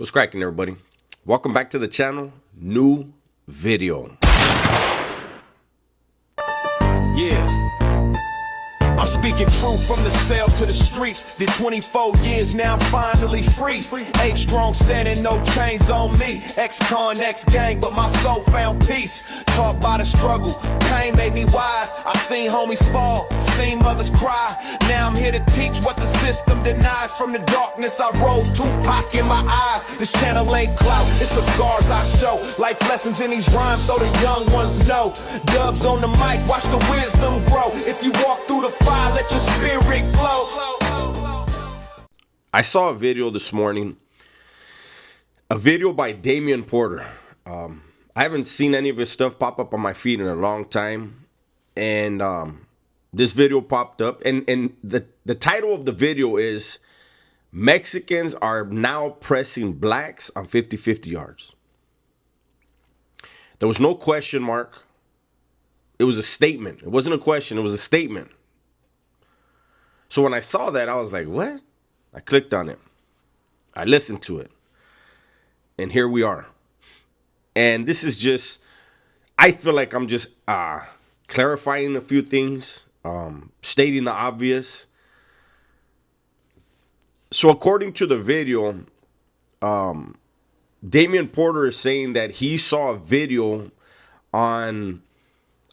What's cracking, everybody? Welcome back to the channel. New video. Yeah. I'm speaking truth from the cell to the streets. Did 24 years, now I'm finally free. H-strong standing, no chains on me. Ex-con, ex-gang, but my soul found peace. Taught by the struggle, pain made me wise. I seen homies fall, seen mothers cry. Now I'm here to teach what the system denies. From the darkness I rose, Tupac in my eyes. This channel ain't clout, it's the scars I show. Life lessons in these rhymes so the young ones know. Dubs on the mic, watch the wisdom grow. If you walk through the fire, let your spirit glow. I saw a video this morning. A video by Damian Porter. I haven't seen any of his stuff pop up on my feed in a long time. And this video popped up. And the title of the video is Mexicans are now pressing blacks on 50-50 yards. There was no question mark. It was a statement. It wasn't a question. It was a statement. So when I saw that, I was like, what? I clicked on it. I listened to it. And here we are. And this is just, I feel like I'm just clarifying a few things, stating the obvious. So according to the video, Damian Porter is saying that he saw a video on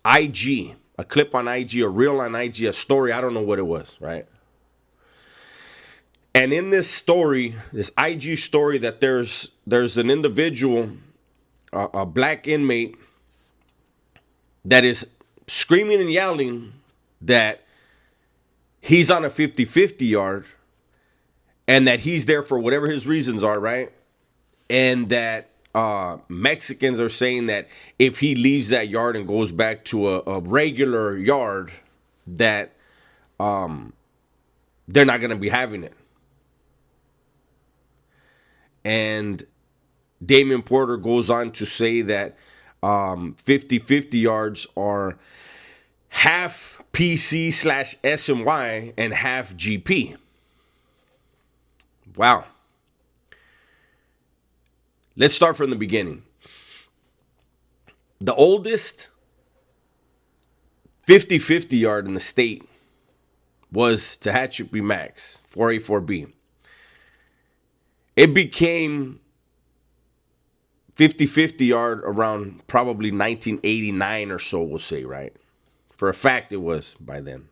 IG, a clip on IG, a reel on IG, a story. I don't know what it was, right? And in this story, this IG story, that there's an individual, a black inmate, that is screaming and yelling that he's on a 50-50 yard and that he's there for whatever his reasons are, right? And that Mexicans are saying that if he leaves that yard and goes back to a regular yard, that they're not going to be having it. And Damian Porter goes on to say that 50-50 yards are half PC / SMY and half GP. Wow. Let's start from the beginning. The oldest 50-50 yard in the state was Tehachapi Max, 4A4B. It became 50-50 yard around probably 1989 or so, we'll say, right? For a fact, it was by then.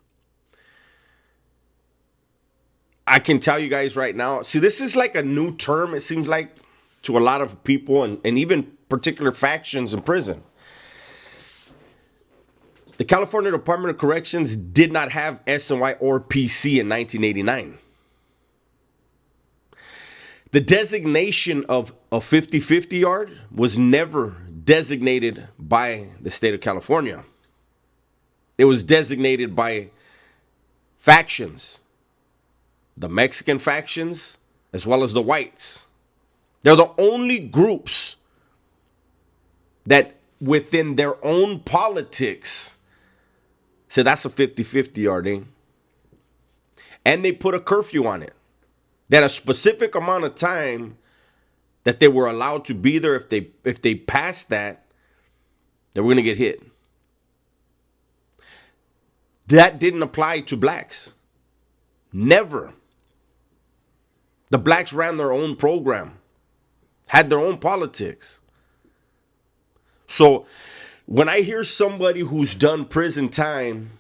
I can tell you guys right now, see, this is like a new term, it seems like, to a lot of people and even particular factions in prison. The California Department of Corrections did not have SNY or PC in 1989. The designation of a 50-50 yard was never designated by the state of California. It was designated by factions, the Mexican factions as well as the whites. They're the only groups that within their own politics said that's a 50-50 yard, eh? And they put a curfew on it. That a specific amount of time that they were allowed to be there, if they passed that, they were going to get hit. That didn't apply to blacks. Never. The blacks ran their own program, had their own politics. So when I hear somebody who's done prison time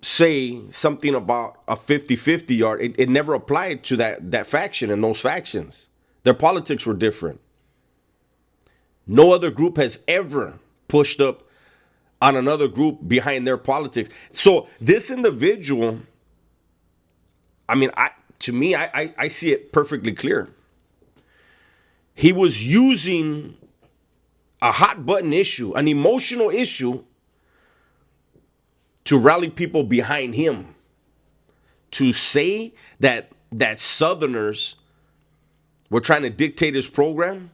say something about a 50-50 yard, it never applied to that faction and those factions. Their politics were different. No other group has ever pushed up on another group behind their politics. So this individual, I mean, I see it perfectly clear. He was using a hot button issue, an emotional issue, to rally people behind him, to say that Southerners were trying to dictate his program.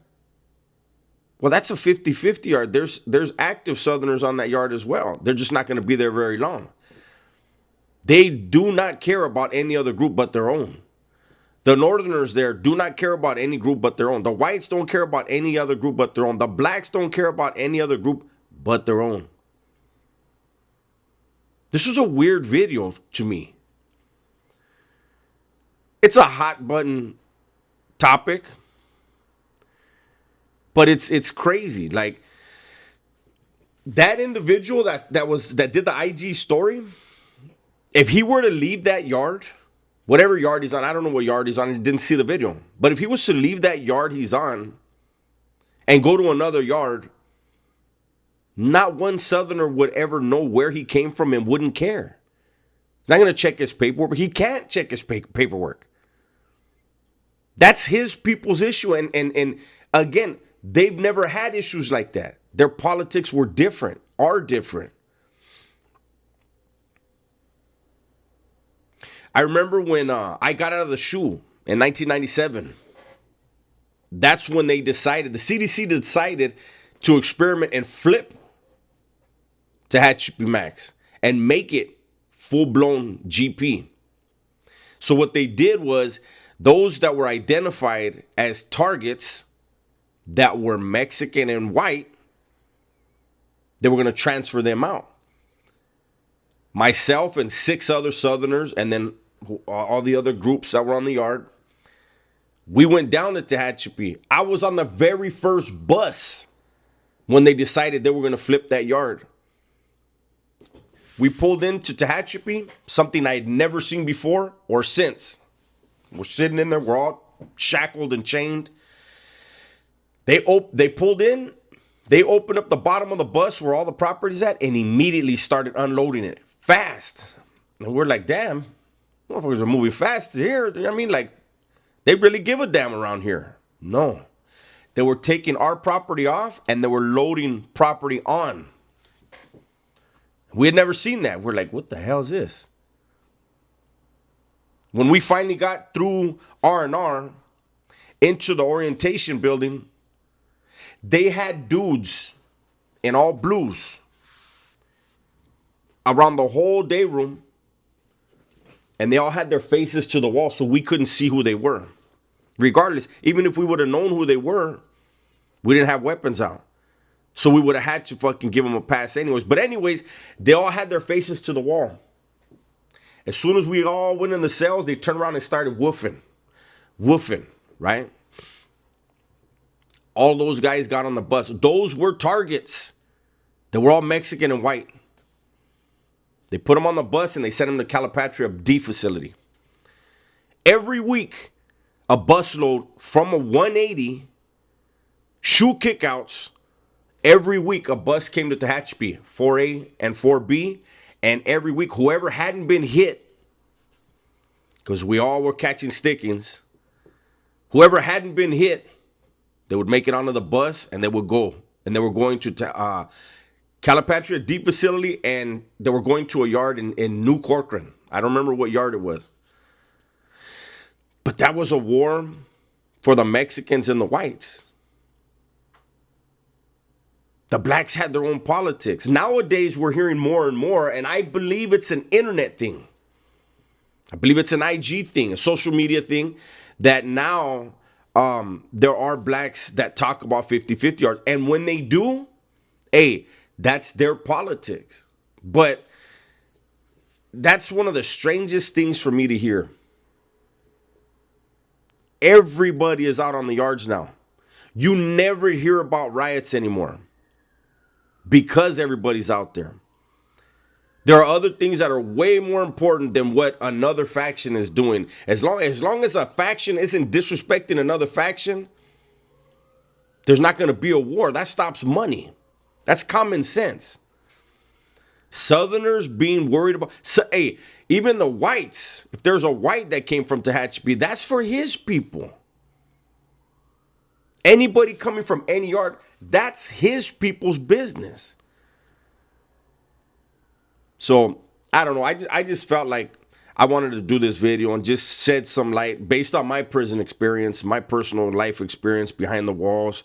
Well, that's a 50-50 yard. There's active Southerners on that yard as well. They're just not going to be there very long. They do not care about any other group but their own. The Northerners there do not care about any group but their own. The whites don't care about any other group but their own. The blacks don't care about any other group but their own. This was a weird video to me. It's a hot button topic, but it's crazy. Like, that individual that did the IG story, if he were to leave that yard, whatever yard he's on, I don't know what yard he's on, I didn't see the video. But if he was to leave that yard he's on and go to another yard, not one Southerner would ever know where he came from and wouldn't care. He's not going to check his paperwork, but he can't check his paperwork. That's his people's issue. And again, they've never had issues like that. Their politics were different, are different. I remember when I got out of the SHU in 1997. That's when they decided, the CDC decided to experiment and flip Tehachapi Max and make it full-blown GP. So what they did was, those that were identified as targets that were Mexican and white, they were going to transfer them out. Myself and 6 other Southerners, and then all the other groups that were on the yard, we went down to Tehachapi. I was on the very first bus when they decided they were going to flip that yard. We pulled into Tehachapi, something I had never seen before or since. We're sitting in there, we're all shackled and chained. They pulled in, they opened up the bottom of the bus where all the property's at, and immediately started unloading it fast. And we're like, damn, motherfuckers are moving fast here. I mean, like, they really give a damn around here. No. They were taking our property off and they were loading property on. We had never seen that. We're like, what the hell is this? When we finally got through R&R into the orientation building, they had dudes in all blues around the whole day room, and they all had their faces to the wall, so we couldn't see who they were. Regardless, even if we would have known who they were, we didn't have weapons out. So we would have had to fucking give them a pass anyways. But anyways, they all had their faces to the wall. As soon as we all went in the cells, they turned around and started woofing. Woofing, right? All those guys got on the bus. Those were targets. They were all Mexican and white. They put them on the bus and they sent them to Calipatria D facility. Every week, a busload from a 180, SHU kickouts. Every week, a bus came to Tehachapi, 4A and 4B. And every week, whoever hadn't been hit, because we all were catching stickings, whoever hadn't been hit, they would make it onto the bus and they would go. And they were going to Calipatria D facility, and they were going to a yard in New Corcoran. I don't remember what yard it was. But that was a war for the Mexicans and the whites. The blacks had their own politics. Nowadays, we're hearing more and more, and I believe it's an internet thing. I believe it's an IG thing, a social media thing, that now there are blacks that talk about 50-50 yards. And when they do, hey, that's their politics. But that's one of the strangest things for me to hear. Everybody is out on the yards now. You never hear about riots anymore, because everybody's out there. There are other things that are way more important than what another faction is doing. As long as a faction isn't disrespecting another faction, there's not going to be a war. That stops money. That's common sense. Southerners being worried about... hey, even the whites, if there's a white that came from Tehachapi, that's for his people. Anybody coming from any yard, that's his people's business. So, I don't know. I just felt like I wanted to do this video and just shed some light based on my prison experience, my personal life experience behind the walls.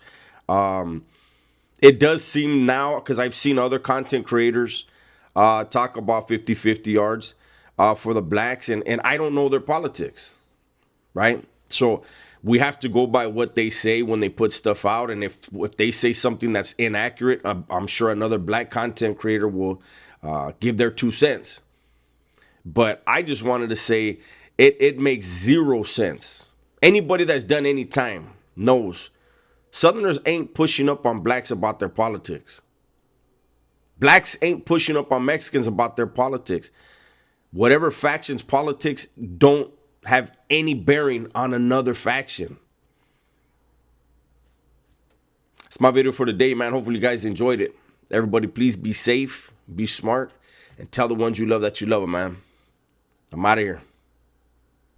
It does seem now, because I've seen other content creators talk about 50-50 yards for the blacks, and I don't know their politics, right? So we have to go by what they say when they put stuff out. And if they say something that's inaccurate, I'm sure another black content creator will give their 2 cents. But I just wanted to say it makes zero sense. Anybody that's done any time knows Southerners ain't pushing up on blacks about their politics. Blacks ain't pushing up on Mexicans about their politics. Whatever faction's politics don't have any bearing on another faction. It's my video for today, man. Hopefully you guys enjoyed it. Everybody, please be safe, be smart, and tell the ones you love that you love them, man. I'm out of here.